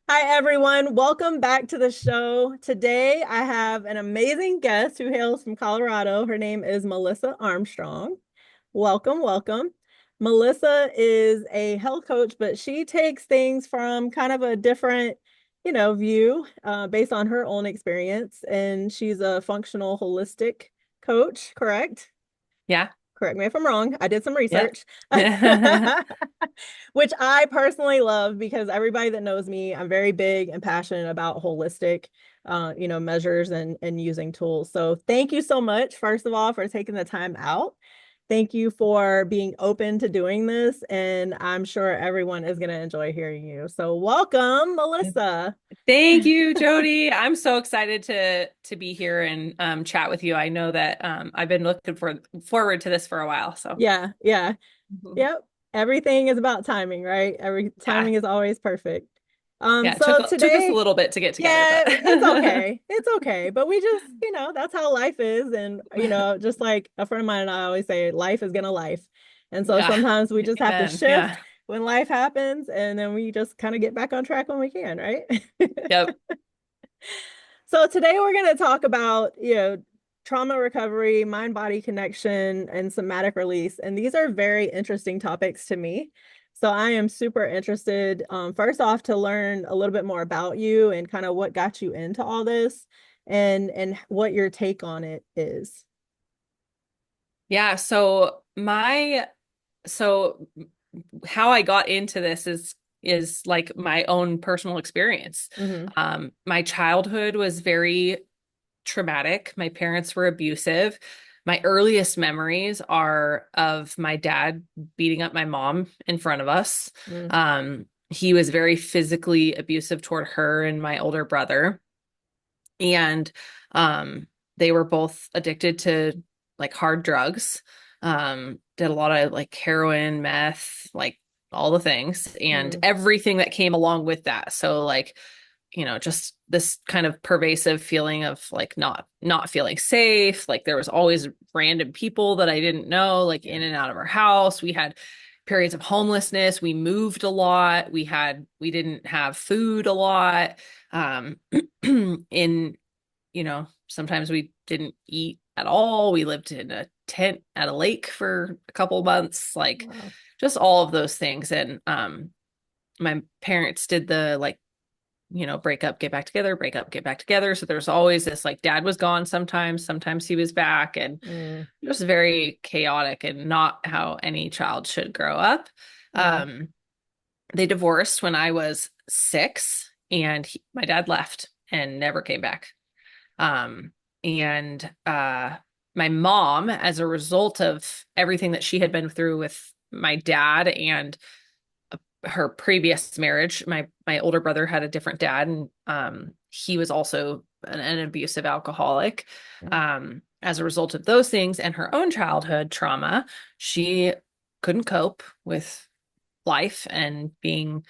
Hi, everyone. Welcome back to the show. Today, I have an amazing guest who hails from Colorado. Her name is Melissa Armstrong. Welcome, welcome. Melissa is a health coach, but she takes things from kind of a different, view based on her own experience. And she's a functional holistic coach, correct? Yeah. Correct me if I'm wrong. I did some Yep. research, which I personally love because everybody that knows me, I'm very big and passionate about holistic, measures and using tools. So thank you so much, first of all, for taking the time out. Thank you for being open to doing this, and I'm sure everyone is going to enjoy hearing you. So welcome, Melissa. Thank you, Jody. I'm so excited to be here and chat with you. I know that I've been looking forward to this for a while. So Yeah, yeah. Mhm. Yep. Everything is about timing, right? Every Yeah, timing is always perfect. yeah. It So took us a today, little bit to get together, yeah, but it's okay. It's okay. But we just, that's how life is. And, just like a friend of mine and I always say, life is gonna life. And so yeah. sometimes we just have to Amen. shift Yeah. when life happens, and then we just kind of get back on track when we can, right? Yep. So today we're going to talk about, trauma recovery, mind-body connection, and somatic release. And these are very interesting topics to me. So I am super interested, first off, to learn a little bit more about you and kind of what got you into all this and what your take on it is. Yeah. So how I got into this is like my own personal experience. Mm-hmm. My childhood was very traumatic. My parents were abusive. My earliest memories are of my dad beating up my mom in front of us. He was very physically abusive toward her and my older brother. And they were both addicted to like hard drugs. Did a lot of like heroin, meth, like all the things and Mm-hmm. everything that came along with that. So like just this kind of pervasive feeling of like not feeling safe. Like there was always random people that I didn't know, like Yeah. in and out of our house. We had periods of homelessness. We moved a lot. We didn't have food a lot. Um, in sometimes we didn't eat at all. We lived in a tent at a lake for a couple months, like Wow. just all of those things. And my parents did the like break up, get back together, break up, get back together. So there's always this like dad was gone sometimes he was back, and Mm, just very chaotic and not how any child should grow up. yeah. Um, they divorced when I was 6, and my dad left and never came back. Um, and my mom, as a result of everything that she had been through with my dad and her previous marriage, my older brother had a different dad, and he was also an abusive alcoholic. Mm, As a result of those things and her own childhood trauma, she couldn't cope with life and being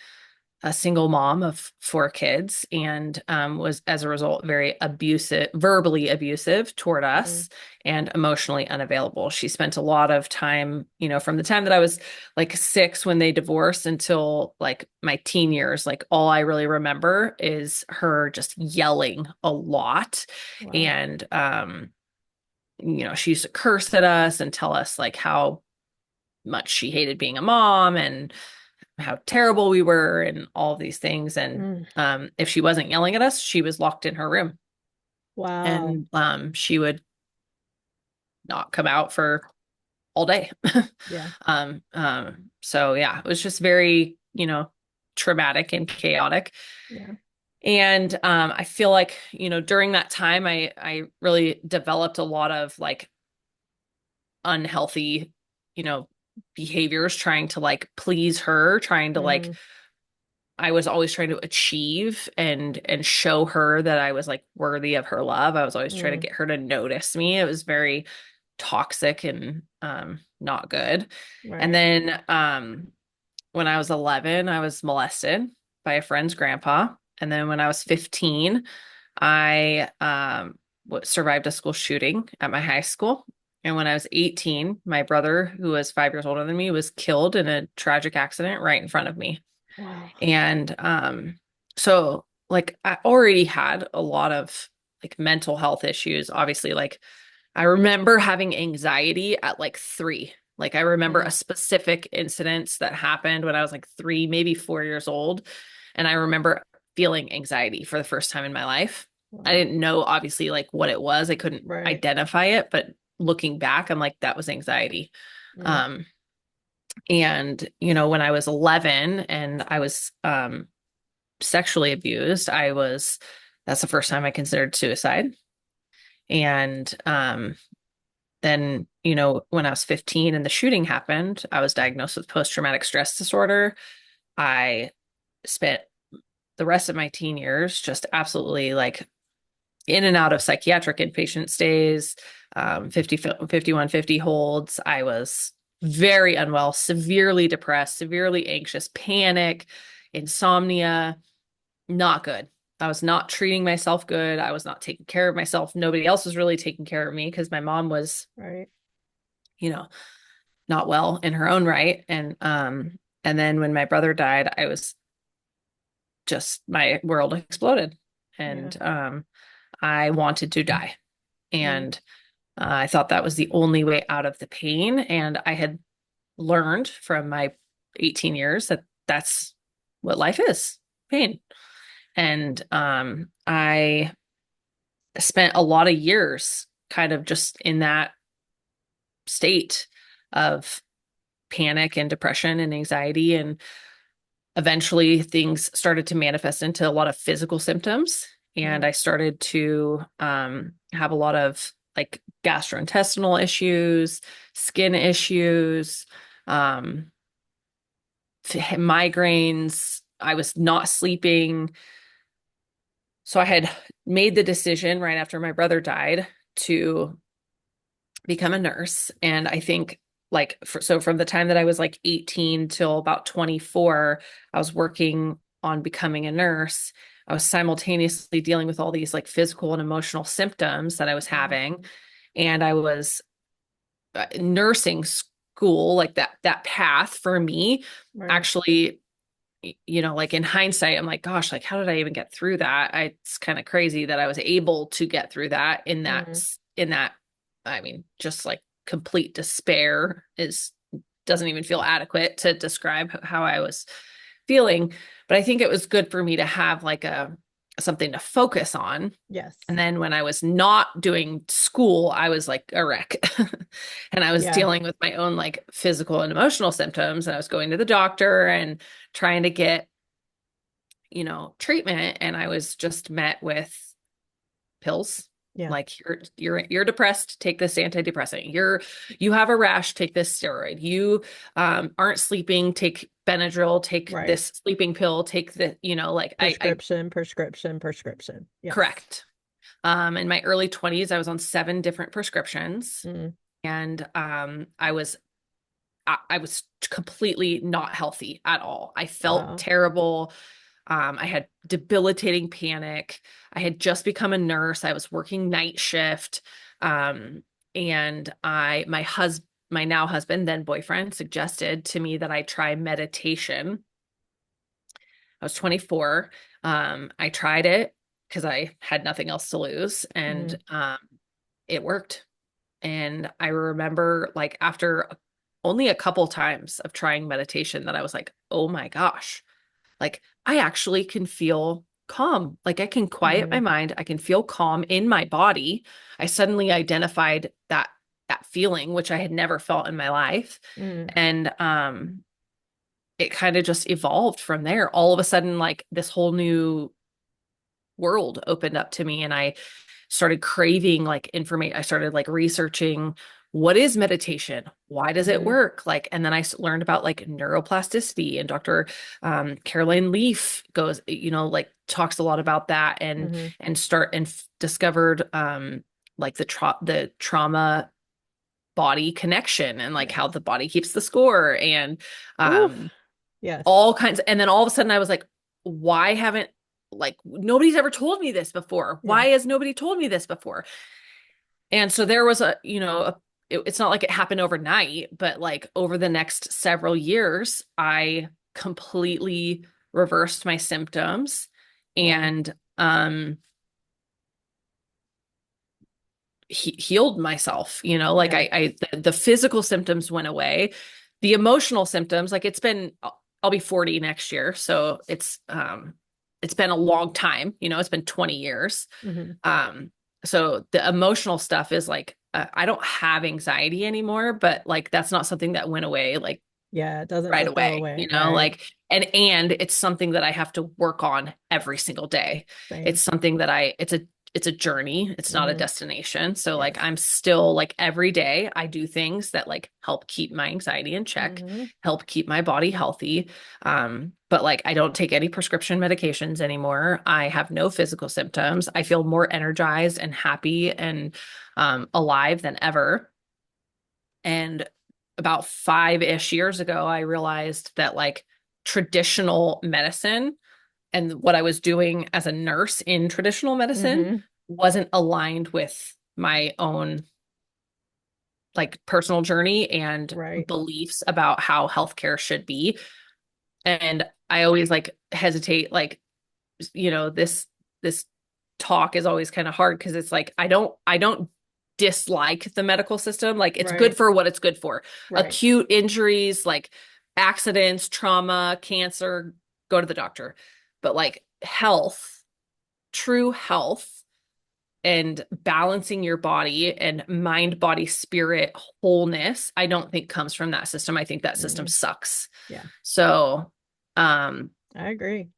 a single mom of 4 kids, and was as a result very abusive, verbally abusive toward mm, us and emotionally unavailable. She spent a lot of time, from the time that I was like 6 when they divorced until like my teen years, like all I really remember is her just yelling a lot. wow. And she used to curse at us and tell us like how much she hated being a mom and how terrible we were and all of these things. And Mm, if she wasn't yelling at us, she was locked in her room, wow. and she would not come out for all day. Yeah. So yeah, it was just very, traumatic and chaotic. Yeah. And I feel like, during that time, I really developed a lot of like unhealthy, you know, behaviors, trying to like please her, trying to like Mm, I was always trying to achieve and show her that I was like worthy of her love. I was always trying to mm, get her to notice me. It was very toxic and not good. And right. then when I was 11, I was molested by a friend's grandpa. And then when I was 15, I survived a school shooting at my high school. And when I was 18, my brother, who was 5 years older than me, was killed in a tragic accident right in front of me. Wow. And So like I already had a lot of like mental health issues. Obviously, like I remember having anxiety at like 3. Like I remember a Mm. specific incident that happened when I was like 3, maybe 4 years old. And I remember feeling anxiety for the first time in my life. I Wow. didn't know obviously like what it was. I couldn't Right. identify it, but looking back, I'm like, that was anxiety. Mm. Um, and when I was 11 and I was sexually abused, that's the first time I considered suicide. And then, when I was 15 and the shooting happened, I was diagnosed with post-traumatic stress disorder. I spent the rest of my teen years just absolutely like in and out of psychiatric inpatient stays, 5150 holds. I was very unwell, severely depressed, severely anxious, panic, insomnia, not good. I was not treating myself good. I was not taking care of myself. Nobody else was really taking care of me because my mom was, Right. you know, not well in her own right. And then when my brother died, I was just my world exploded. Yeah. And I wanted to die. Mm. And I thought that was the only way out of the pain. And I had learned from my 18 years that that's what life is, pain. And I spent a lot of years kind of just in that state of panic and depression and anxiety. And eventually things started to manifest into a lot of physical symptoms. And Mm. I started to have a lot of like gastrointestinal issues, skin issues, um, migraines. I was not sleeping. So I had made the decision right after my brother died to become a nurse. And I think so from the time that I was like 18 till about 24, I was working on becoming a nurse. I was simultaneously dealing with all these like physical and emotional symptoms that I was Mm. having. And I was nursing school, like that path for me Right. actually, like in hindsight, I'm like, gosh, like how did I even get through that? It's kind of crazy that I was able to get through that Mm. in that, I mean, just like complete despair is doesn't even feel adequate to describe how I was feeling. But I think it was good for me to have like a something to focus on. Yes. And then when I was not doing school, I was like a wreck. And I was Yeah. dealing with my own like physical and emotional symptoms. And I was going to the doctor and trying to get, treatment. And I was just met with pills. Yeah. Like you're depressed, take this antidepressant. You have a rash, take this steroid. You aren't sleeping, take Benadryl, take Right. this sleeping pill, take the, like I Prescription, prescription, prescription. Yes. correct. In my early 20s, I was on 7 different prescriptions, Mm. and I was completely not healthy at all. I felt Wow. terrible. I had debilitating panic. I had just become a nurse. I was working night shift. And my now husband, then boyfriend, suggested to me that I try meditation. I was 24. I tried it because I had nothing else to lose, and Mm. it worked. And I remember like after only a couple times of trying meditation that I was like, oh my gosh, like I actually can feel calm. Like I can quiet my Mm. mind. I can feel calm in my body. I suddenly identified that feeling, which I had never felt in my life. Mm. And it kind of just evolved from there. All of a sudden, like this whole new world opened up to me, and I started craving like information. I started like researching what is meditation? Why does it Mm. work? Like, and then I learned about like neuroplasticity, and Dr. Caroline Leaf goes, like talks a lot about that, Mm. discovered like the trauma body connection, and like how Yes. the body keeps the score, and Oof. um Yes. all kinds. And then all of a sudden I was like, why haven't like nobody's ever told me this before? Yeah. Why has nobody told me this before? And so there was it's not like it happened overnight, but like over the next several years, I completely reversed my symptoms. Wow. and healed myself, like Yeah. the physical symptoms went away. The emotional symptoms, like I'll be 40 next year, so it's been a long time, it's been 20 years. Hmm. Um, so the emotional stuff is like, I don't have anxiety anymore, but like that's not something that went away like Yeah. It doesn't right just go away, away. Right. like, and it's something that I have to work on every single day. Same. It's something that it's a journey. It's not a Hmm. destination. So like Yes. I'm still like every day I do things that like help keep my anxiety in check, Hmm. help keep my body healthy. But like I don't take any prescription medications anymore. I have no physical symptoms. I feel more energized and happy and alive than ever. And about 5-ish years ago, I realized that like traditional medicine and what I was doing as a nurse in traditional medicine Hmm. wasn't aligned with my own like personal journey and Right. beliefs about how healthcare should be. And I always like hesitate, like, this talk is always kind of hard because it's like I don't dislike the medical system. Like it's good Right. for what it's good for. Right. Acute injuries, like accidents, trauma, cancer, go to the doctor. But like health, true health and balancing your body and mind, body, spirit wholeness, I don't think comes from that system. I think that system Hmm. sucks. Yeah. So, um, I agree.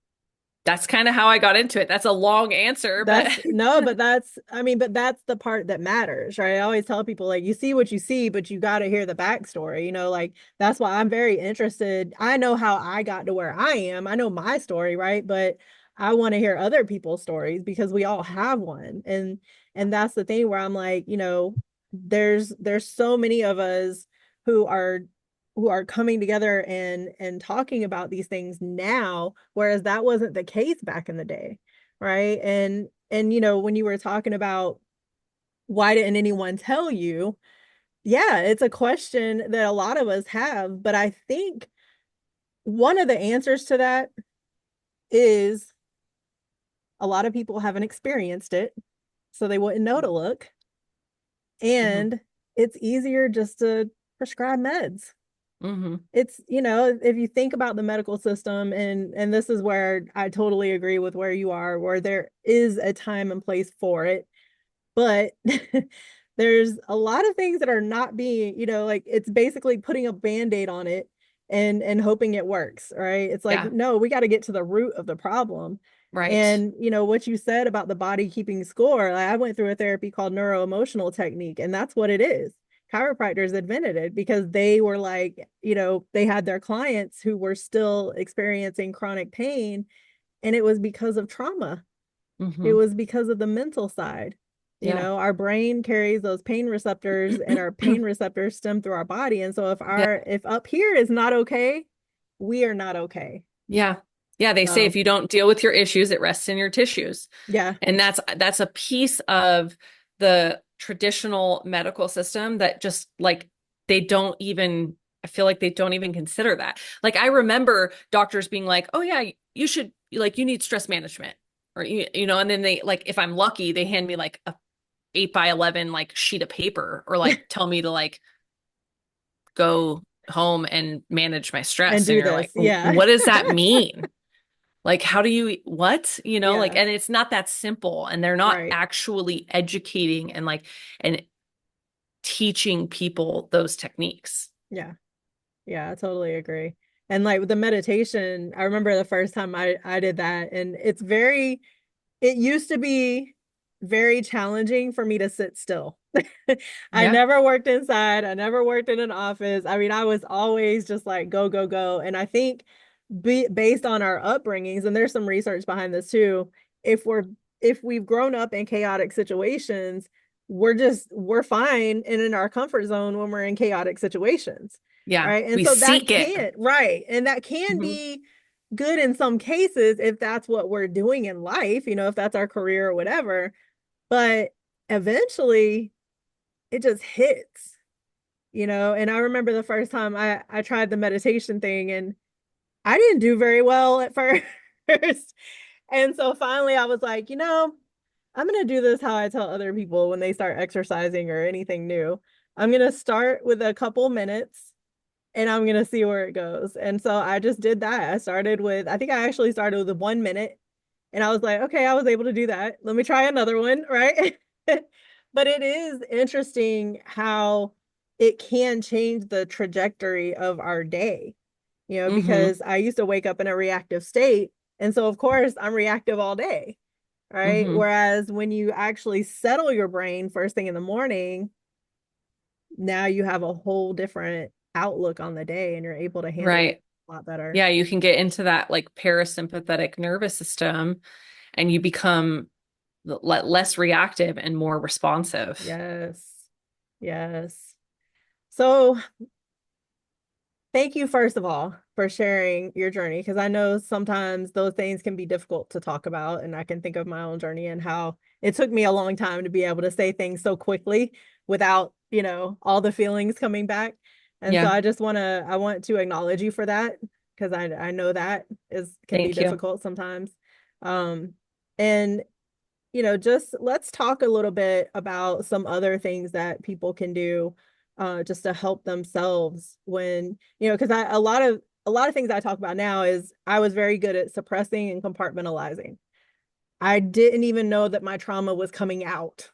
that's kind of how I got into it. That's a long answer, but That's no, but that's, I mean, but that's the part that matters, right? I always tell people, like, you see what you see, but you got to hear the backstory, like that's why I'm very interested. I know how I got to where I am. I know my story, right? But I want to hear other people's stories because we all have one. And that's the thing where I'm like, there's so many of us who are who are coming together and talking about these things now, whereas that wasn't the case back in the day, right? And when you were talking about why didn't anyone tell you, yeah, it's a question that a lot of us have, but I think one of the answers to that is a lot of people haven't experienced it, so they wouldn't know to look, hmm and it's easier just to prescribe meds. hmm It's, if you think about the medical system, and this is where I totally agree with where you are, where there is a time and place for it, but there's a lot of things that are not being, like it's basically putting a band-aid on it and hoping it works, right? It's like, yeah, no, we got to get to the root of the problem. right. And what you said about the body keeping score, like I went through a therapy called neuro-emotional technique, and that's what it is. Chiropractors invented it because they were like, they had their clients who were still experiencing chronic pain, and it was because of trauma. It hmm was because of the mental side. Yeah. Our brain carries those pain receptors, and our pain receptors stem through our body. And so Yeah. if up here is not okay, we are not okay. Yeah. Yeah. They say if So you don't deal with your issues, it rests in your tissues. yeah. And that's a piece of the traditional medical system that just like they don't even I feel like they don't even consider that. Like I remember doctors being like, "Oh yeah, you should like you need stress management." Or and then they like if I'm lucky, they hand me like a 8 by 11 like sheet of paper or like tell me to like go home and manage my And stress. And do you're this. like, Yeah. what does that mean? Like, how do you, what? Like, Yeah. and it's not that simple. And they're not Right. actually educating and like, and teaching people those techniques. Yeah. Yeah, I totally agree. And like with the meditation, I remember the first time I did that, and it used to be very challenging for me to sit still. I Yeah. never worked inside. I never worked in an office. I mean, I was always just like go, go, go. And I think based on our upbringings, and there's some research behind this too, if we've grown up in chaotic situations, we're fine and in our comfort zone when we're in chaotic situations. Yeah. Right. And We so that seek it. can, right. And that can hmm be good in some cases if that's what we're doing in life, if that's our career or whatever. But eventually it just hits, and I remember the first time I tried the meditation thing, and I didn't do very well at first. And so finally I was like, I'm going to do this how I tell other people when they start exercising or anything new. I'm going to start with a couple minutes and I'm going to see where it goes. And so I just did that. I think I actually started with 1 minute and I was like, okay, I was able to do that. Let me try another one, right? But it is interesting how it can change the trajectory of our day, Mm-hmm. because I used to wake up in a reactive state. And so, of course, I'm reactive all day, right? Mm-hmm. Whereas when you actually settle your brain first thing in the morning, now you have a whole different outlook on the day and you're able to handle it Right. a lot better. Yeah, you can get into that like parasympathetic nervous system and you become less reactive and more responsive. Yes. Yes. So thank you, first of all, for sharing your journey, because I know sometimes those things can be difficult to talk about. And I can think of my own journey and how it took me a long time to be able to say things so quickly without, all the feelings coming back. And so Yeah, I want to acknowledge you for that, because I know that can be thank you. difficult sometimes. Um, and just let's talk a little bit about some other things that people can do just to help themselves when, because a lot of things I talk about now is I was very good at suppressing and compartmentalizing. I didn't even know that my trauma was coming out.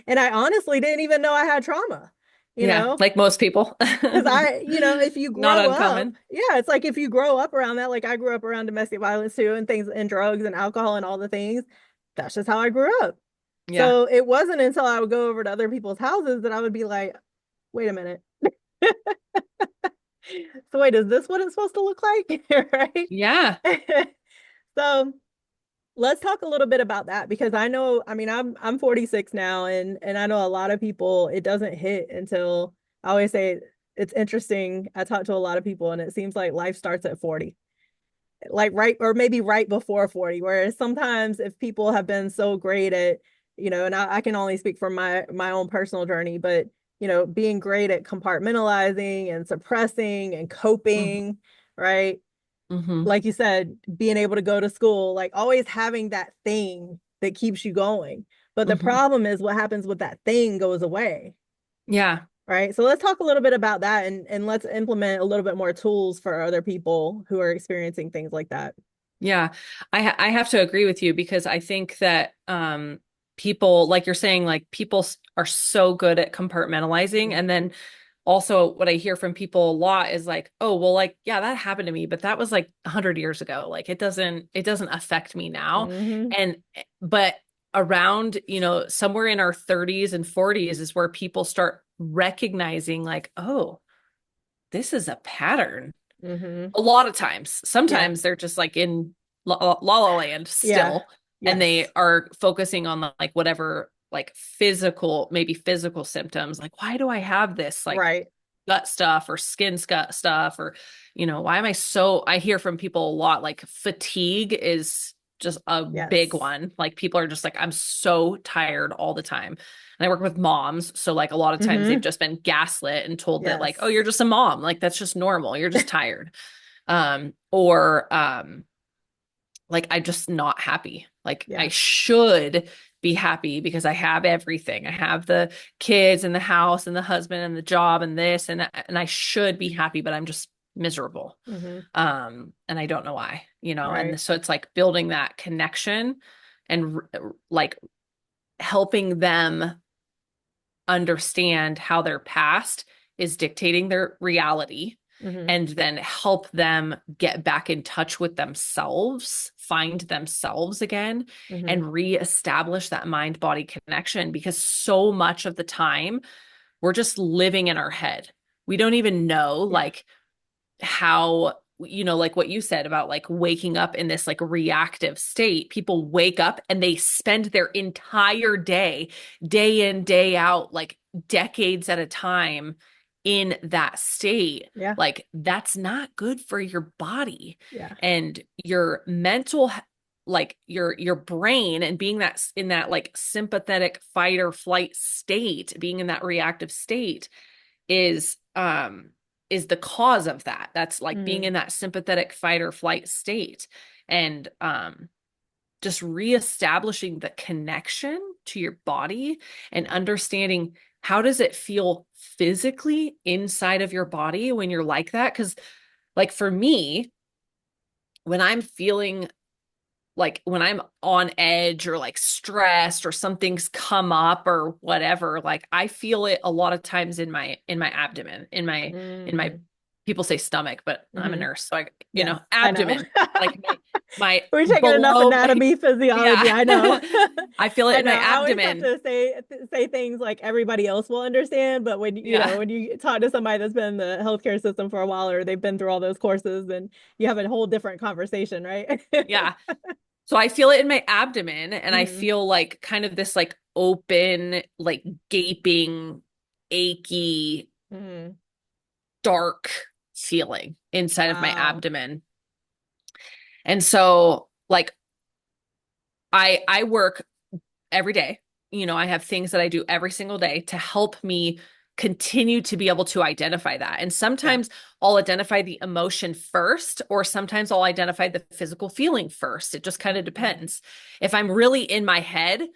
And I honestly didn't even know I had trauma, you Yeah, know? like most people. Because if you Not grow up, uncommon. yeah, it's like if you grow up around that, like I grew up around domestic violence too, and things and drugs and alcohol and all the things. That's just how I grew up. Yeah. So it wasn't until I would go over to other people's houses that I would be like, wait a minute. So wait, is this what it's supposed to look like? Right? Yeah. So let's talk a little bit about that, because I mean, I'm 46 now, and I know a lot of people it doesn't hit until, I always say, it's interesting. I talk to a lot of people and it seems like life starts at 40. Like right, or maybe right before 40, whereas sometimes if people have been so great at, and I can only speak from my own personal journey, but being great at compartmentalizing and suppressing and coping, right? Mm-hmm. Like you said, being able to go to school, like always having that thing that keeps you going. But the Mm-hmm. problem is what happens with that thing goes away, Yeah. right? So let's talk a little bit about that, and let's implement a little bit more tools for other people who are experiencing things like that. Yeah, I have to agree with you because I think that people, like you're saying, like people are so good at compartmentalizing, and then also what I hear from people a lot is like, oh, well, like yeah, that happened to me, but that was like 100 years ago. Like it doesn't affect me now, Mm-hmm. and but around somewhere in our 30s and 40s is where people start recognizing like, oh, this is a pattern Mm-hmm. a lot of times. Yeah. Sometimes they're just like in la land Yeah. still, and they Yes. are focusing on like whatever like maybe physical symptoms. Like, why do I have this like Right. gut stuff or skin stuff or why am I hear from people a lot like fatigue is just a big Yes. one. Like people are just like, I'm so tired all the time. And I work with moms, so like a lot of times they've Mm-hmm. just been gaslit and told that like, oh, Yes. you're just a mom, like that's just normal, you're just tired. Or like I'm just not happy. Like I Yeah. should be happy because I have everything. I have the kids and the house and the husband and the job and this and I should be happy, but I'm just miserable. Mm-hmm. And I don't know why, Right. and so it's like building that connection and like helping them understand how their past is dictating their reality Mm-hmm. and then help them get back in touch with themselves, find themselves again, Mm-hmm. and reestablish that mind body connection because so much of the time we're just living in our head. We don't even know Yeah. like how like what you said about like waking up in this like reactive state. People wake up and they spend their entire day in day out, like decades at a time in that state. Yeah. Like that's not good for your body Yeah. and your mental like your brain, and being that in that like sympathetic fight or flight state, being in that reactive state is is the cause of that. That's like being Mm-hmm. in that sympathetic fight or flight state. And just reestablishing the connection to your body and understanding how does it feel physically inside of your body when you're like that? Because like for me, when I'm feeling like when I'm on edge or like stressed or something's come up or whatever, like I feel it a lot of times in my abdomen, in my Mm. people say stomach, but I'm a Hmm. nurse, so I Yes, I know. abdomen, like my We're taking enough below my anatomy, physiology. yeah. I know. I feel it I in know. my I always have abdomen. to say things like everybody else will understand, but when Yeah. when you talk to somebody that's been in the healthcare system for a while or they've been through all those courses, then you have a whole different conversation, right? Yeah. So I feel it in my abdomen and I Hmm. feel like kind of this like open, like gaping, achy, Hmm. dark feeling inside of my Wow. abdomen. And so like I work every day. You know, I have things that I do every single day to help me continue to be able to identify that. And Yeah. sometimes I'll identify the emotion first, or sometimes I'll identify the physical feeling first. It just kind of Hmm. depends. If I'm really in my head,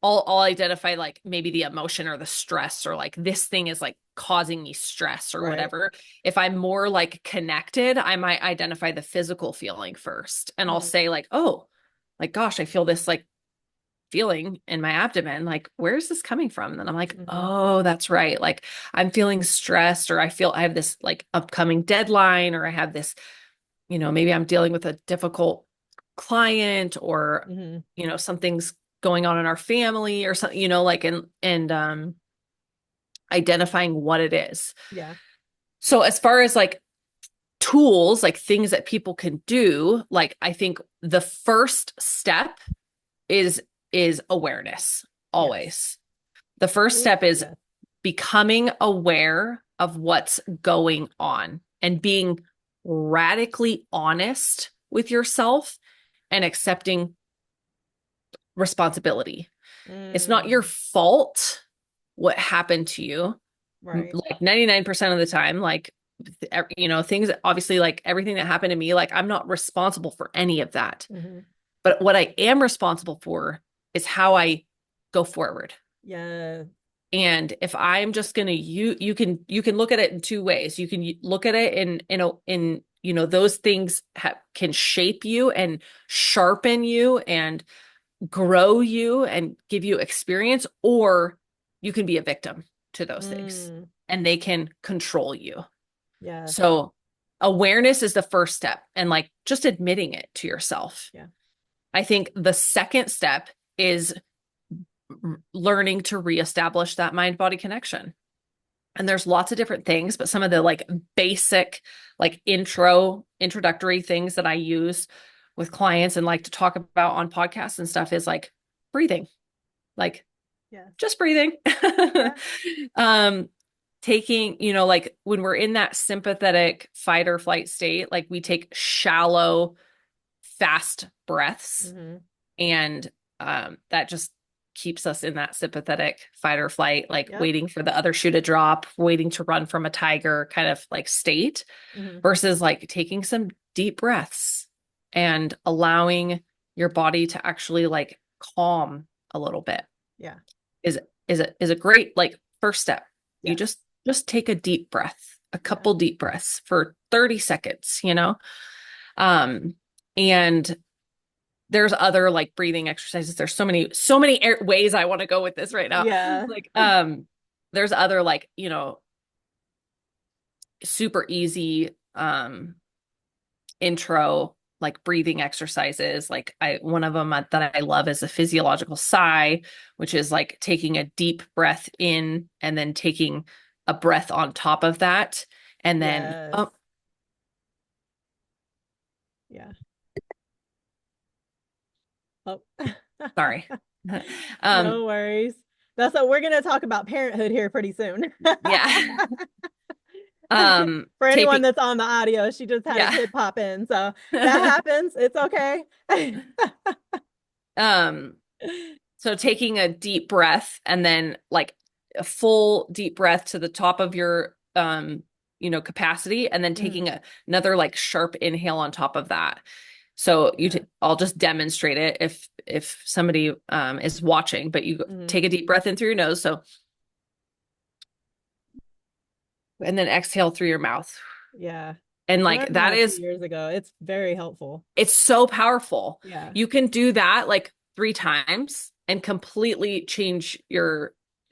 I'll identify like maybe the emotion or the stress, or like this thing is like causing me stress or Right. whatever. If I'm more like connected, I might identify the physical feeling first. And I'll Mm. say like, oh, like gosh, I feel this like feeling in my abdomen. Like, where's this coming from? And then I'm like, Hmm. oh, that's right. Like, I'm feeling stressed, or I feel I have this like upcoming deadline, or I have this, maybe I'm dealing with a difficult client, or, Hmm. something's going on in our family or something, like, and identifying what it is. Yeah. So, as far as like tools, like things that people can do, like, I think the first step is awareness Yes. always. The first Ooh, step is yes. becoming aware of what's going on and being radically honest with yourself and accepting responsibility. It's not your Mm. fault what happened to you. Right. Like 99% of the time, like, things, obviously, like everything that happened to me, like I'm not responsible for any of that. Hmm. But what I am responsible for is how I go forward. Yeah. And if I'm just going to you can look at it in two ways. You can look at it in those things can shape you and sharpen you and grow you and give you experience, or you can be a victim to those things Mm. and they can control you. Yes. So awareness is the first step, and like just admitting it to yourself. Yeah. I think the second step is learning to reestablish that mind body connection. And there's lots of different things, but some of the like basic, like introductory things that I use with clients and like to talk about on podcasts and stuff is like breathing, like Yes. just breathing. Yeah. um, taking, like when we're in that sympathetic fight or flight state, like we take shallow, fast breaths, Hmm. and that just keeps us in that sympathetic fight or flight, like Yep. waiting for the other shoe to drop, waiting to run from a tiger kind of like state, Hmm. versus like taking some deep breaths and allowing your body to actually like calm a little bit Yeah. is is a great like first step. You Yes. just take a deep breath, a Yeah. couple deep breaths for 30 seconds. Um and there's other like breathing exercises. There's so many ways I want to go with this right now. Yeah. Like there's other like, super easy intro like breathing exercises. Like one of them that I love is a physiological sigh, which is like taking a deep breath in and then taking a breath on top of that, and then Yes. oh, Yeah. Oh. sorry. um No worries. That's what we're going to talk about parenthood here pretty soon. yeah. For anyone Taping, that's on the audio, she just had a yeah. kid pop in. So that happens. It's okay. um So taking a deep breath and then like a full deep breath to the top of your capacity, and then Mhm. taking another like sharp inhale on top of that. So Yeah. I'll just demonstrate it if somebody is watching, but you Hmm. take a deep breath in through your nose. So, and then exhale through your mouth. Yeah. And I like learned that that a few is, years ago. It's very helpful. it's so powerful. Yeah. You can do that like 3 times and completely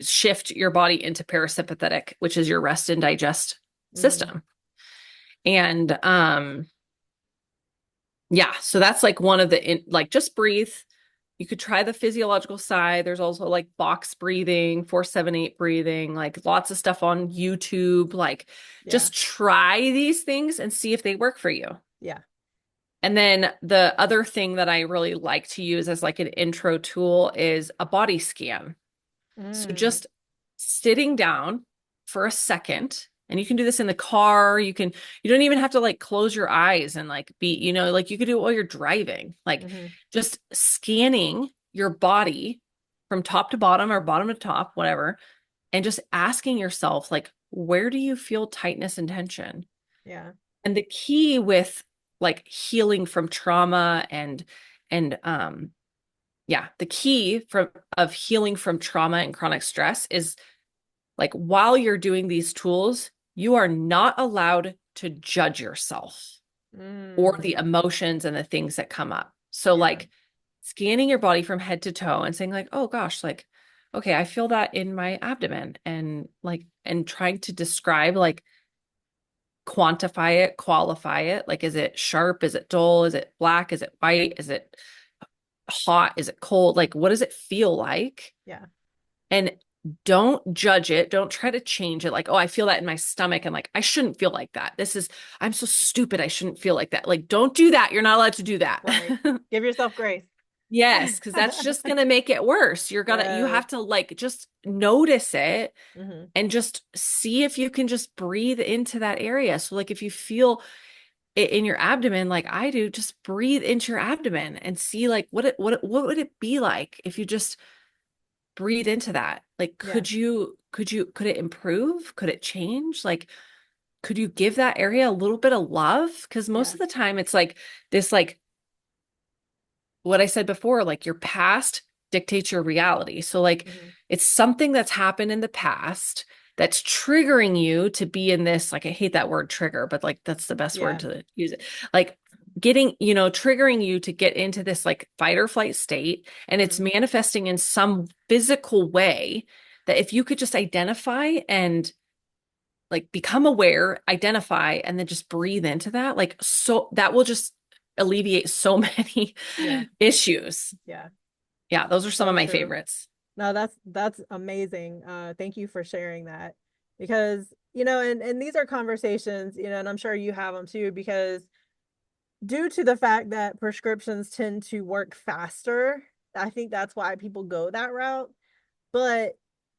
shift your body into parasympathetic, which is your rest and digest Hmm. system. And yeah, so that's like one of like just breathe. You could try the physiological side. There's also like box breathing, 478 breathing, like lots of stuff on YouTube. Like Yeah. just try these things and see if they work for you. Yeah. And then the other thing that I really like to use as like an intro tool is a body scan. So Mm. just sitting down for a second, and you can do this in the car. You don't even have to like close your eyes and like like you could do it while you're driving. Like Hmm. just scanning your body from top to bottom or bottom to top, whatever, and just asking yourself, like, where do you feel tightness and tension? Yeah. And the key with like healing from trauma and yeah, the key from of healing from trauma and chronic stress is like while you're doing these tools, you are not allowed to judge yourself or the Mm. emotions and the things that come up. So Yeah. like scanning your body from head to toe and saying like, "Oh gosh, like okay, I feel that in my abdomen," and like and trying to describe like quantify it, qualify it. Like, is it sharp? Is it dull? Is it black? Is it white? Is it hot? Is it cold? Like, what does it feel like? Yeah. And don't judge it. Don't try to change it. Like, oh, I feel that in my stomach. And like, I shouldn't feel like that. I'm so stupid. I shouldn't feel like that. Like, don't do that. You're not allowed to do that. Right. Give yourself grace. Yes, because that's just going to make it worse. You Yes. have to like just notice it Hmm. and just see if you can just breathe into that area. So, like, if you feel in your abdomen like I do, just breathe into your abdomen and see like what would it be like if you just breathe into that? Like Yeah. could it improve? Could it change? Like could you give that area a little bit of love? Because most Yeah. of the time it's like this like what I said before, like your past dictates your reality. So like Hmm. it's something that's happened in the past that's triggering you to be in this, like I hate that word trigger, but like that's the best word Yeah. to use it. Like triggering you to get into this like fight or flight state. And it's Hmm. manifesting in some physical way that if you could just identify and like become aware, identify, and then just breathe into that, like so that will just alleviate so many Yeah. issues. Yeah. Yeah, those are some of So my true. favorites. No, that's amazing. Thank you for sharing that because, and these are conversations, and I'm sure you have them too, because due to the fact that prescriptions tend to work faster, I think that's why people go that route. But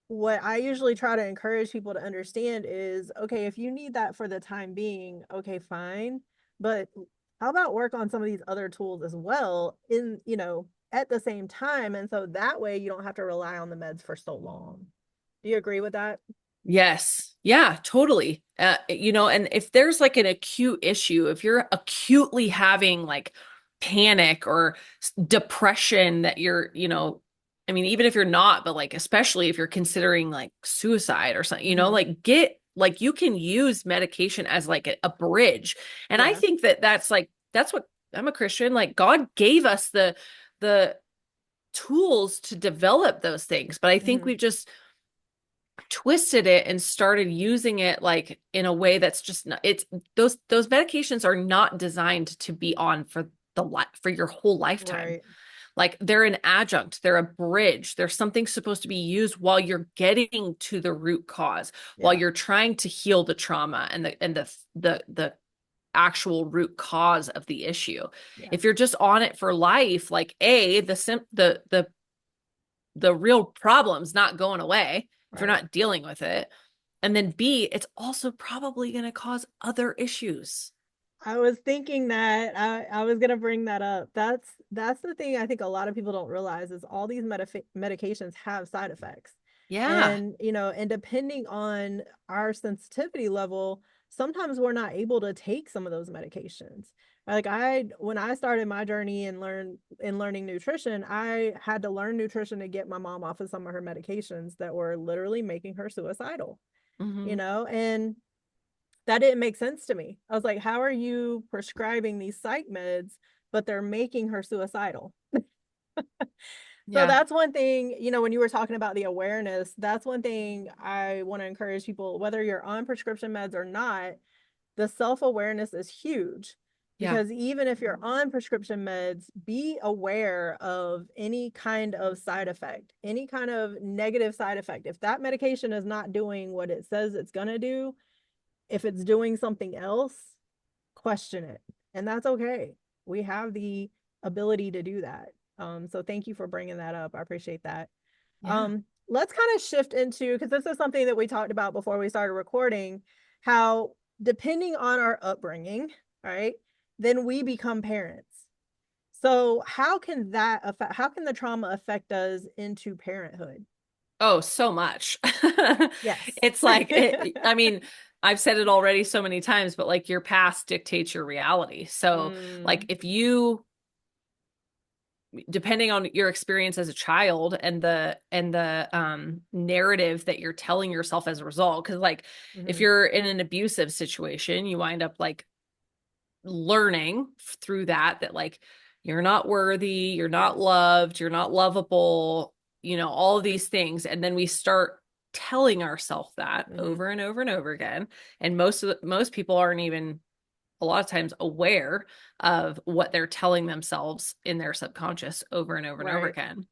what I usually try to encourage people to understand is, okay, if you need that for the time being, okay, fine. But how about work on some of these other tools as well at the same time? And so that way you don't have to rely on the meds for so long. Do you agree with that? Yes. Yeah, totally. And if there's like an acute issue, if you're acutely having like panic or depression that I mean, even if you're not, but like, especially if you're considering like suicide or something, Hmm. like like you can use medication as like a bridge. And I Yeah. think that's what I'm a Christian. Like God gave us the tools to develop those things. But I think Hmm. we've just twisted it and started using it like in a way that's just not it's those medications are not designed to be on for for your whole lifetime. Right. Like they're an adjunct, they're a bridge, they're something supposed to be used while you're getting to the root cause, while Yeah. you're trying to heal the trauma and the actual root cause of the issue. Yeah. If you're just on it for life, like the real problem's not going away if you're Right. not dealing with it. And then B, it's also probably going to cause other issues. I was thinking that I was gonna bring that up. That's the thing I think a lot of people don't realize is all these medications have side effects. Yeah. And depending on our sensitivity level, sometimes we're not able to take some of those medications. Like when I started my journey and learning nutrition, I had to learn nutrition to get my mom off of some of her medications that were literally making her suicidal, Hmm. and that didn't make sense to me. I was like, how are you prescribing these psych meds, but they're making her suicidal? So Yeah. that's one thing, when you were talking about the awareness, that's one thing I want to encourage people, whether you're on prescription meds or not, the self-awareness is huge. Yeah. Because even if you're on prescription meds, be aware of any kind of side effect, any kind of negative side effect. If that medication is not doing what it says it's going to do, if it's doing something else, question it. And that's okay. We have the ability to do that. So thank you for bringing that up. I appreciate that. Yeah. Let's kind of shift into, because this is something that we talked about before we started recording, how depending on our upbringing, right, then we become parents. So how can the trauma affect us into parenthood? Oh, so much. Yes. It's like I mean, I've said it already so many times, but like your past dictates your reality. So, like Mm, if you depending on your experience as a child and the narrative that you're telling yourself as a result, because like if mhm. you're in an abusive situation, you wind up like learning through that like you're not worthy, you're not Yes. loved, you're not lovable, all of these things. And then we start telling ourselves that Mhm. over and over and over again. And most people aren't even a lot of times aware of what they're telling themselves in their subconscious over and over and over Right. again.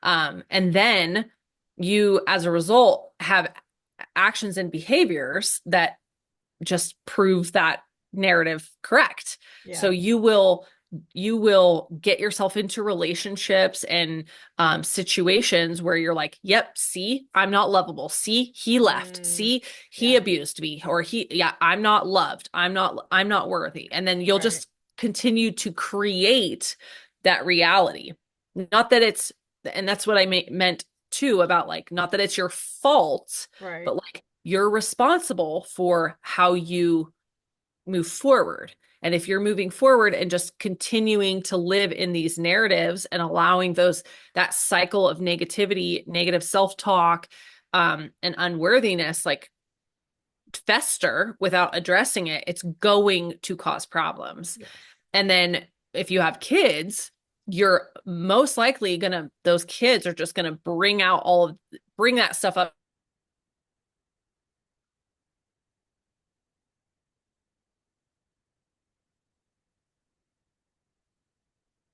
And then you, as a result, have actions and behaviors that just prove that narrative correct. So Yeah. you will get yourself into relationships and situations where you're like, yep, see, I'm not lovable. See, he left. Mm, See, he yeah. abused me, or yeah, I'm not loved. I'm not worthy. And then you'll Right. just continue to create that reality. Not that it's, and that's what meant too about like, not that it's your fault, Right. but like you're responsible for how you move forward. And if you're moving forward and just continuing to live in these narratives and allowing that cycle of negativity, negative self-talk, and unworthiness, like fester without addressing it, it's going to cause problems. Yes. And then if you have kids, you're most likely those kids are just gonna bring that stuff up.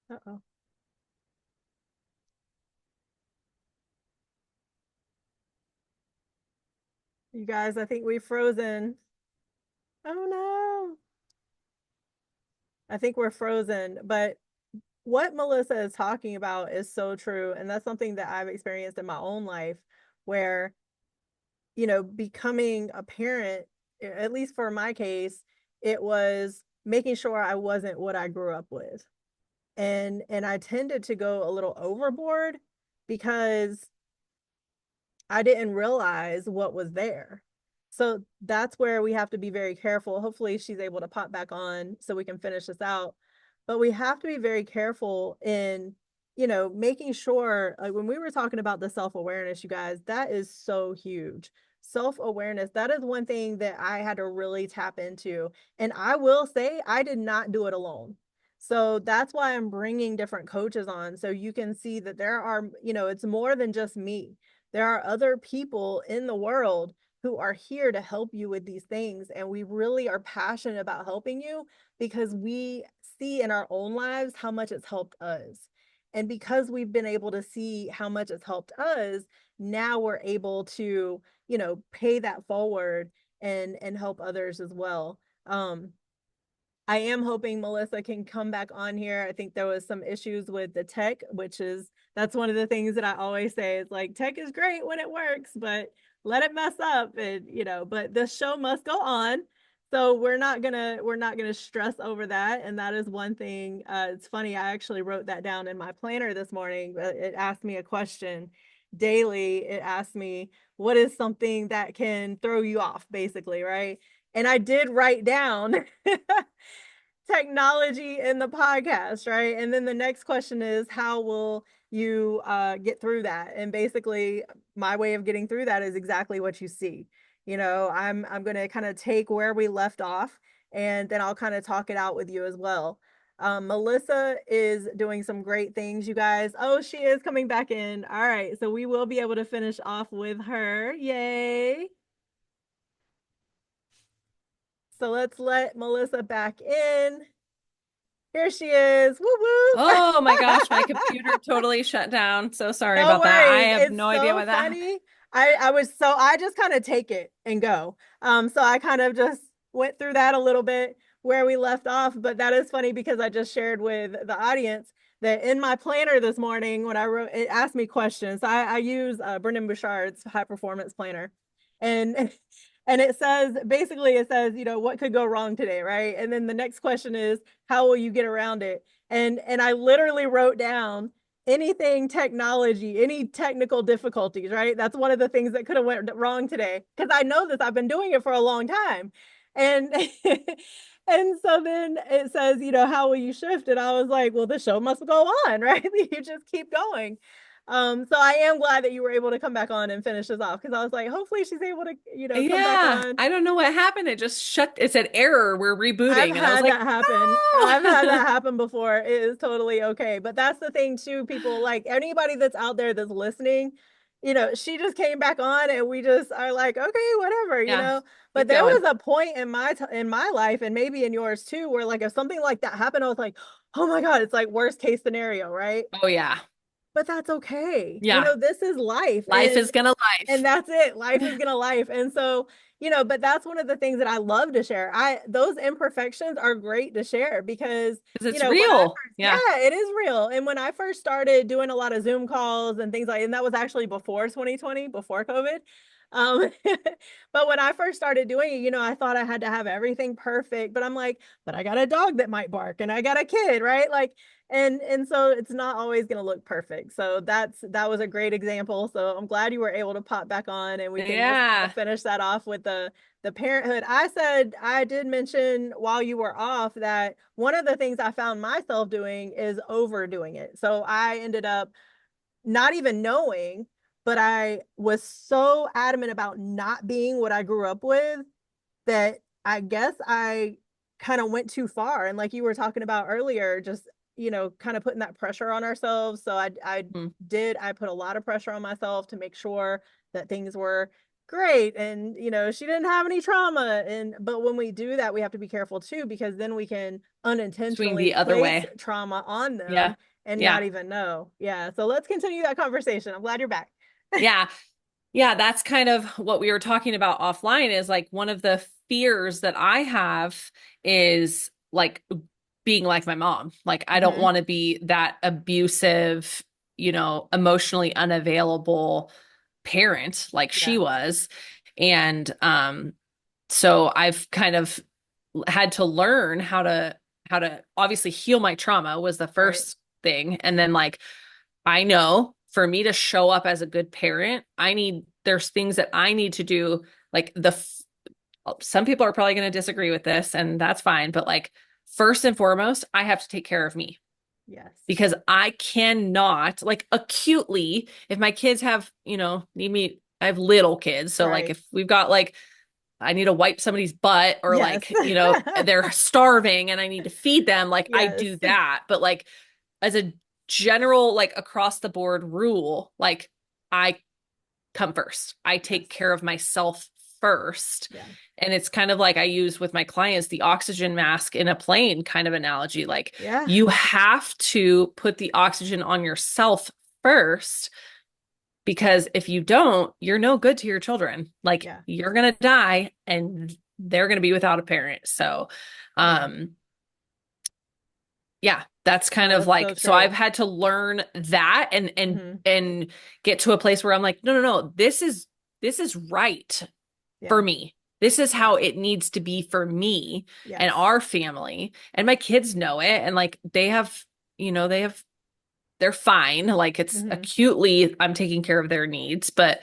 Uh-oh. You guys, I think we've frozen. Oh no. I think we're frozen. But what Melissa is talking about is so true. And that's something that I've experienced in my own life where, becoming a parent, at least for my case, it was making sure I wasn't what I grew up with. And I tended to go a little overboard because I didn't realize what was there. So that's where we have to be very careful. Hopefully, she's able to pop back on so we can finish this out. But we have to be very careful in, making sure, like when we were talking about the self awareness, you guys, that is so huge. Self awareness, that is one thing that I had to really tap into. And I will say, I did not do it alone. So that's why I'm bringing different coaches on so you can see that there are, it's more than just me. There are other people in the world who are here to help you with these things. And we really are passionate about helping you because we see in our own lives how much it's helped us. And because we've been able to see how much it's helped us, now we're able to, pay that forward and help others as well. I am hoping Melissa can come back on here. I think there was some issues with the tech, that's one of the things that I always say is like tech is great when it works, but let it mess up and but the show must go on. So we're not gonna stress over that. And that is one thing. It's funny, I actually wrote that down in my planner this morning. It asked me a question daily. It asked me, what is something that can throw you off, basically, right? And I did write down technology in the podcast, right? And then the next question is, how will you get through that? And basically, my way of getting through that is exactly what you see. I'm going to kind of take where we left off, and then I'll kind of talk it out with you as well. Melissa is doing some great things, you guys. Oh, she is coming back in. All right, so we will be able to finish off with her. Yay. So let's let Melissa back in. Here she is. Woo woo. Oh my gosh, my computer totally shut down. So sorry No about that. I worries. have It's no idea so why that happened. funny. I just kind of take it and go. So I kind of just went through that a little bit where we left off, but that is funny because I just shared with the audience that in my planner this morning when I wrote it asked me questions. I use Brendan Bouchard's high performance planner. And and it says, what could go wrong today, right? And then the next question is, how will you get around it? And I literally wrote down anything technology, any technical difficulties, right? That's one of the things that could have went wrong today because I know this. I've been doing it for a long time. And and so then it says, how will you shift? And I was like, well, the show must go on, right? You just keep going. So I am glad that you were able to come back on and finish this off because I was like, hopefully she's able to, come back Yeah, on. I don't know what happened. It just shut. It said error. We're I've rebooting, and I was had like, that happen. I've had no. that happen before. It is totally okay. But that's the thing too, people like anybody that's out there that's listening, she just came back on and we just are like, okay, whatever. Yeah, But keep there going. was a point in in my life and maybe in yours too where like if something like that happened, I was like, "Oh my God, it's like worst case scenario, right?" Oh yeah, But that's okay. yeah. This is life Life is gonna and life that's it. Life is gonna life. And so, but that's one of the things that I love to share. Those imperfections are great to share because, because it's when I real. first, Yeah. yeah, it is real. And when I first started doing a lot of Zoom calls and things and that was actually before 2020, before COVID. Um, but when I first started doing it, I thought I had to have everything perfect, but I'm like, but I got a dog that might bark and I got a kid, right? Like, and so it's not always going to look perfect. So that was a great example. So I'm glad you were able to pop back on and we can just kind of Yeah. finish that off with the parenthood. I did mention while you were off that one of the things I found myself doing is overdoing it. So I ended up not even knowing, but I was so adamant about not being what I grew up with that I guess I kind of went too far. And like you were talking about earlier, just, kind of putting that pressure on ourselves. So Hmm. I put a lot of pressure on myself to make sure that things were great. And, she didn't have any trauma. But when we do that, we have to be careful too, because then we can Swing unintentionally the other place way. trauma on Yeah. them and Yeah. not even know. Yeah. So let's continue that conversation. I'm glad you're back. Yeah. Yeah, that's kind of what we were talking about offline is like one of the fears that I have is like being like my mom. Like I don't Hmm. want to be that abusive, emotionally unavailable parent like she Yeah. was. And so I've kind of had to learn how to obviously heal my trauma was the Right. first thing. And then like I know for me to show up as a good parent, there's things that I need to do. Like some people are probably going to disagree with this, and that's fine. But like, first and foremost, I have to take care of me Yes. because I cannot, like, acutely, if my kids have, need me, I have little kids. So, like, Right. if we've got, like, I need to wipe somebody's butt or Yes. like, they're starving and I need to feed them, like, I Yes. do that. But, like, as a general like across the board rule, like I come first. I take Yes. care of myself first. Yeah. And it's kind of like I use with my clients the oxygen mask in a plane kind of analogy. Like Yeah. you have to put the oxygen on yourself first because if you don't, you're no good to your children. Like Yeah. you're going to die and they're going to be without a parent. So, Yeah. um, yeah, that's kind No, of that's so like so true. I've had to learn that and and Hmm. and get to a place where I'm like, no, no, no, this is right for Yeah. me. This is Yeah. how it needs to be for me and Yes. our family. And my kids know it and like they're fine. Like it's Hmm. acutely I'm taking care of their needs, but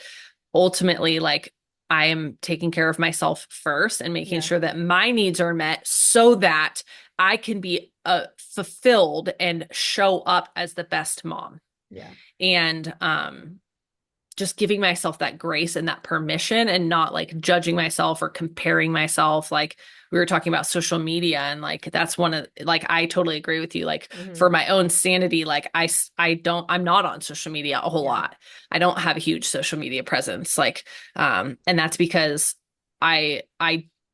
ultimately like I am taking care of myself first and making Yeah. sure that my needs are met so that I can be fulfilled and show up as the best mom. Yeah. And just giving myself that grace and that permission and not like judging myself or comparing myself. Like we were talking about social media, and like that's one of, like, I totally agree with you. Like Hmm. for my own sanity, like I'm not on social media a whole Yeah. lot. I don't have a huge social media presence. Like and that's because I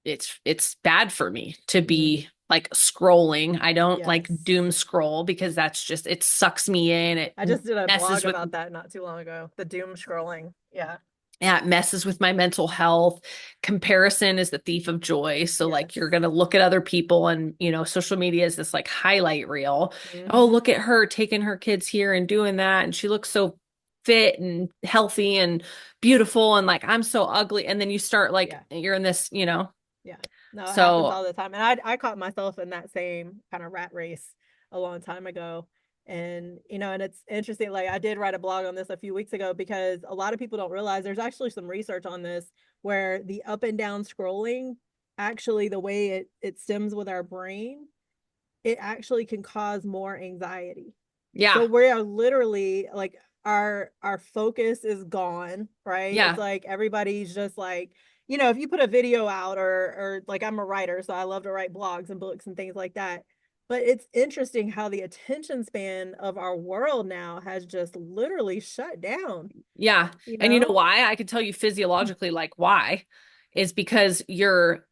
it's bad for me to Hmm. be like scrolling. I don't like Yes. doom scroll because that's just, it sucks me in. It I just did a messes blog with, about that not too long ago. The doom scrolling. Yeah. yeah, it messes with my mental health. Comparison is the thief of joy. So Yes. like you're going to look at other people, and social media is this like highlight reel. Oh, Hmm. look at her taking her kids here and doing that, and she looks so fit and healthy and beautiful, and like I'm so ugly. And then you start like Yeah. you're in this. Yeah. No, it happens So all the time. And I caught myself in that same kind of rat race a long time ago. And, and it's interesting. Like, I did write a blog on this a few weeks ago because a lot of people don't realize there's actually some research on this where the up and down scrolling, actually, the way it stems with our brain, it actually can cause more anxiety. yeah, So we are literally like our focus is gone, right? It's yeah, like everybody's just like, if you put a video out, or like, I'm a writer, so I love to write blogs and books and things like that. But it's interesting how the attention span of our world now has just literally shut down, yeah. you And you know know? why? I can tell you physiologically like why is because you're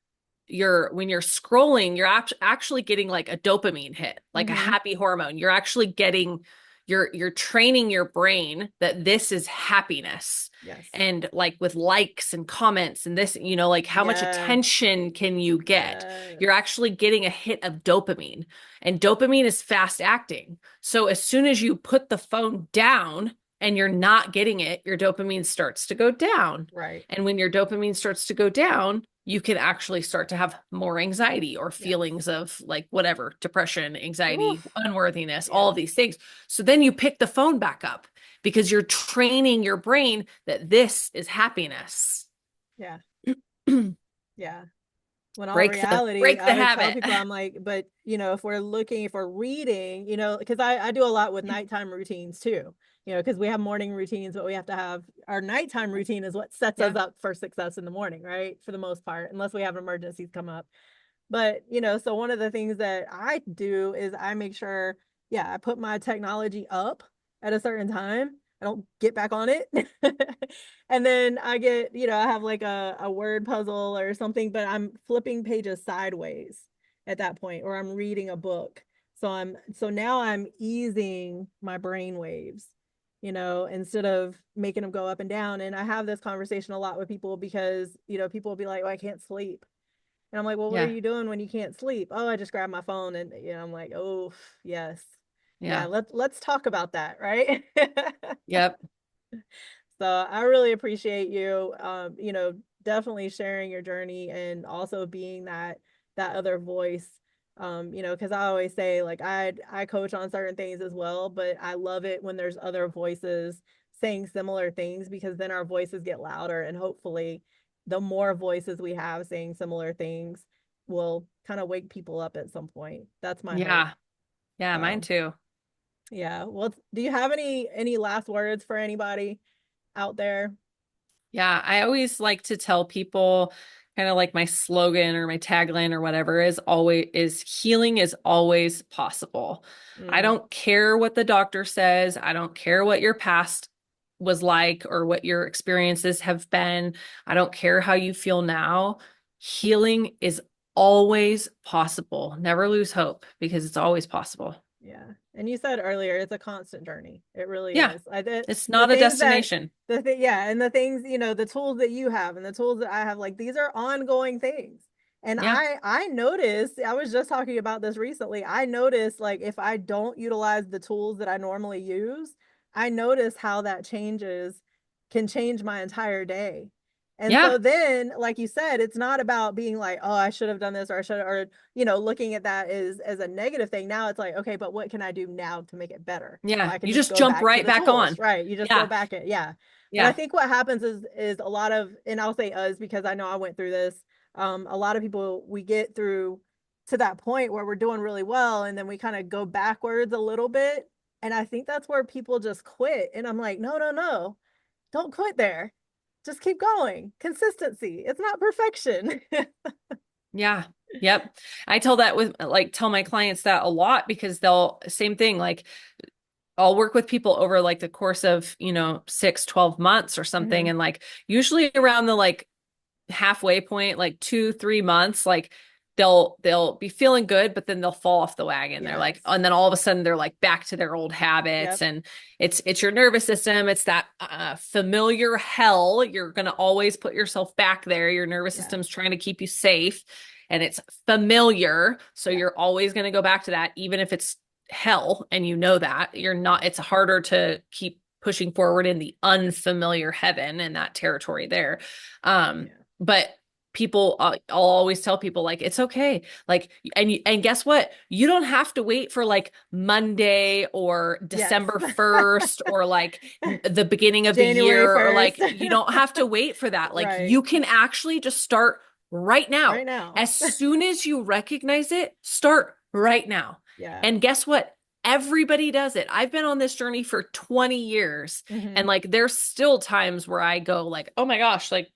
when you're scrolling, you're actually getting like a dopamine hit, like a Mm-hmm. happy hormone. You're actually getting, you're training your brain that this is happiness. Yes. And like with likes and comments and this, like how much Yes. attention can you get? Yes. You're actually getting a hit of dopamine. And dopamine is fast acting. So as soon as you put the phone down and you're not getting it, your dopamine starts to go down. Right. And when your dopamine starts to go down, you can actually start to have more anxiety or Yes. feelings of like whatever, depression, anxiety, Oof. unworthiness, all of Yeah. these things. So then you pick the phone back up because you're training your brain that this is happiness. Yeah. Yeah. When all break the reality, break I the would tell habit. people, I'm like, but if we're reading, because I do a lot with nighttime routines too, because we have morning routines, but we have to have our nighttime routine is what sets us Yeah. up for success in the morning, right? For the most part, unless we have emergencies come up. But, so one of the things that I do is I make sure, yeah, I put my technology up at a certain time. I don't get back on it. And then I get, I have like a word puzzle or something, but I'm flipping pages sideways at that point, or I'm reading a book. So now I'm easing my brain waves, instead of making them go up and down. And I have this conversation a lot with people because, people will be like, oh, I can't sleep. And I'm like, well, what are Yeah. you doing when you can't sleep? Oh, I just grab my phone. And I'm like, oh, yes. Yeah, Yeah. let's talk about that, right? Yep. So I really appreciate you, definitely sharing your journey and also being that other voice. Because I always say, like, I coach on certain things as well, but I love it when there's other voices saying similar things, because then our voices get louder, and hopefully the more voices we have saying similar things will kind of wake people up at some point. That's my hope. Yeah. Yeah, mine So too. yeah. Well, do you have any last words for anybody out there? Yeah, I always like to tell people, kind of like my slogan or my tagline or whatever, is healing is always possible. I Mm, don't care what the doctor says. I don't care what your past was like or what your experiences have been. I don't care how you feel now. Healing is always possible. Never lose hope because it's always possible. yeah. And you said earlier, it's a constant journey. It really Yeah, is. I did it's the not a things that destination. yeah, and the things, the tools that you have and the tools that I have, like, these are ongoing things. And Yeah, I noticed, I was just talking about this recently. I noticed, like, if I don't utilize the tools that I normally use, I notice how that can change my entire day. And yeah, so then, like you said, it's not about being like, oh, I should have done this, or I should, or looking at that as a negative thing. Now it's like, okay, but what can I do now to make it better? Well, yeah. I can You just just go jump back to right the back tools, on. right? You just go Yeah, back it, yeah. But I yeah. think what happens is a lot of, and I'll say us because I know I went through this. A lot of people, we get through to that point where we're doing really well and then we kind of go backwards a little bit. And I think that's where people just quit. And I'm like, no, no, no, don't quit there. Just keep going. Consistency. It's not perfection. Yeah. Yep. I tell my clients that a lot because same thing, like I'll work with people over like the course of, 6, 12 months or something. Hmm. And like usually around the like halfway point, like 2, 3 months, like they'll be feeling good, but then they'll fall off the wagon. They're like, Yes. and then all of a sudden they're like back to their old habits. Yep. And it's your nervous system. It's that familiar hell. You're going to always put yourself back there. Your nervous Yeah. system's trying to keep you safe and it's familiar. So Yeah. you're always going to go back to that, even if it's hell. And you know that you're not, it's harder to keep pushing forward in the unfamiliar heaven and that territory there. Yeah. But people, I'll always tell people like it's okay, like, and guess what, you don't have to wait for like Monday or Yes. December 1st or like the beginning of the January year, or 1st. like you don't have to wait for that. Like Right. you can actually just start right now. Right now. As soon as you recognize it, start right now. Yeah. And guess what, everybody does it. I've been on this journey for 20 years, Hmm. and like there's still times where I go like, oh my gosh, like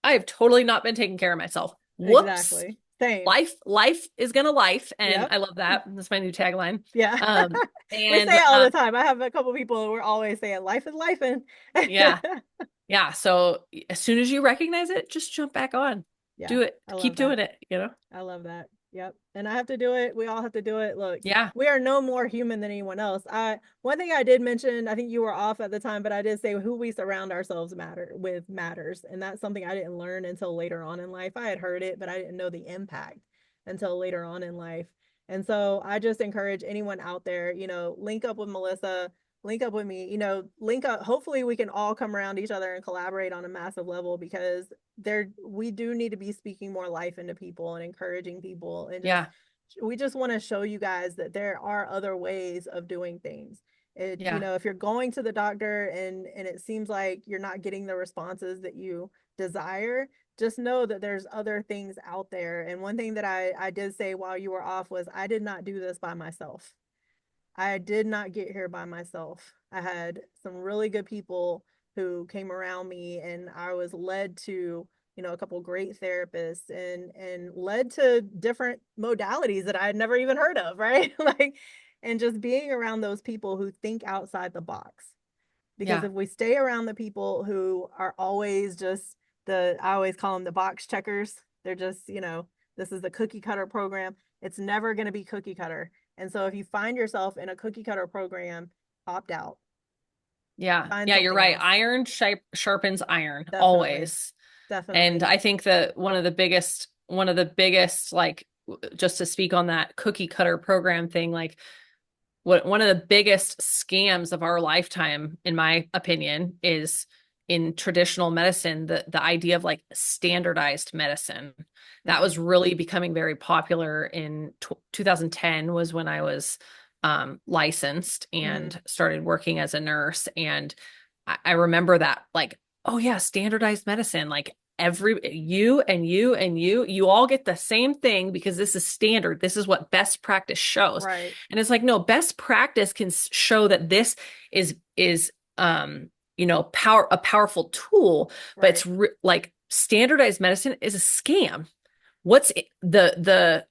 I have totally not been taking care of myself. Whoops. Exactly. Same. Life is gonna life. And Yep. I love that. That's my new tagline. Yeah. Um, We say and it all the time. I have a couple people who we're always saying life is life and yeah, yeah. So as soon as you recognize it, just jump back on. yeah, Do it. I Keep love doing that. it. I love that. Yep. And I have to do it. We all have to do it. Look, Yeah, we are no more human than anyone else. One thing I did mention, I think you were off at the time, but I did say who we surround ourselves matters. And that's something I didn't learn until later on in life. I had heard it, but I didn't know the impact until later on in life. And so I just encourage anyone out there, link up with Melissa, link up with me, link up. Hopefully we can all come around each other and collaborate on a massive level, because we do need to be speaking more life into people and encouraging people, and just yeah, we just want to show you guys that there are other ways of doing things. yeah, If you're going to the doctor and it seems like you're not getting the responses that you desire, just know that there's other things out there. And one thing that I did say while you were off was, I did not do this by myself. I did not get here by myself. I had some really good people who came around me, and I was led to, a couple great therapists, and led to different modalities that I had never even heard of, right? Like, and just being around those people who think outside the box. Because yeah, if we stay around the people who are always just I always call them the box checkers. They're just, this is the cookie cutter program. It's never going to be cookie cutter. And so if you find yourself in a cookie cutter program, opt out, yeah, find yeah. You're something right. else. Iron sharpens iron Definitely. always. And Definitely. I think that one of the biggest, like, just to speak on that cookie cutter program thing, like, one of the biggest scams of our lifetime, in my opinion, is in traditional medicine, the idea of like standardized medicine. That Mm-hmm. was really becoming very popular in 2010 was when I was licensed Mm-hmm. and started working as a nurse. And I remember that, like, oh yeah, standardized medicine, like you and you all get the same thing because this is standard. This is what best practice shows. Right. And it's like, no, best practice can show that this is a powerful tool, but Right. it's like standardized medicine is a scam. What's the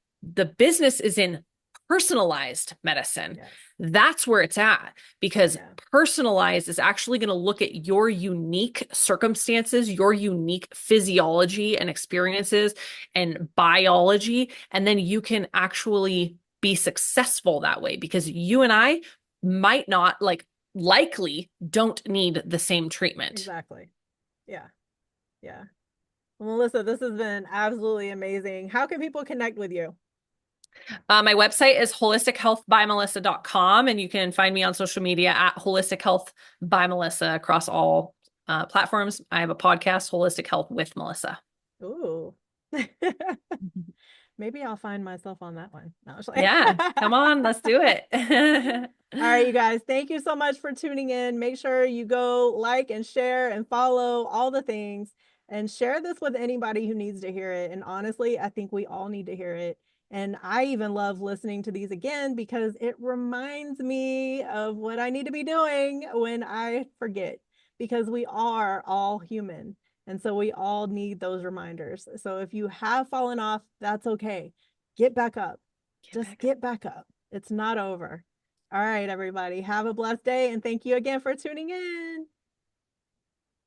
business is in personalized medicine. Yes. That's where it's at, because Yeah. personalized is actually going to look at your unique circumstances, your unique physiology and experiences and biology, and then you can actually be successful that way, because you and I might not, like, likely don't need the same treatment. Exactly. Yeah. Yeah. Well, Melissa, this has been absolutely amazing. How can people connect with you? My website is holistichealthbymelissa.com, and you can find me on social media at Holistic Health by Melissa across all platforms. I have a podcast, Holistic Health with Melissa. Ooh. Maybe I'll find myself on that one. No, I was like, Yeah, come on, let's do it. all right, you guys, thank you so much for tuning in. Make sure you go like and share and follow all the things, and share this with anybody who needs to hear it. And honestly, I think we all need to hear it. And I even love listening to these again because it reminds me of what I need to be doing when I forget, because we are all human. And so we all need those reminders. So if you have fallen off, that's okay. Get back up. Get Just back up. get back up. It's not over. All right, everybody. Have a blessed day. And thank you again for tuning in.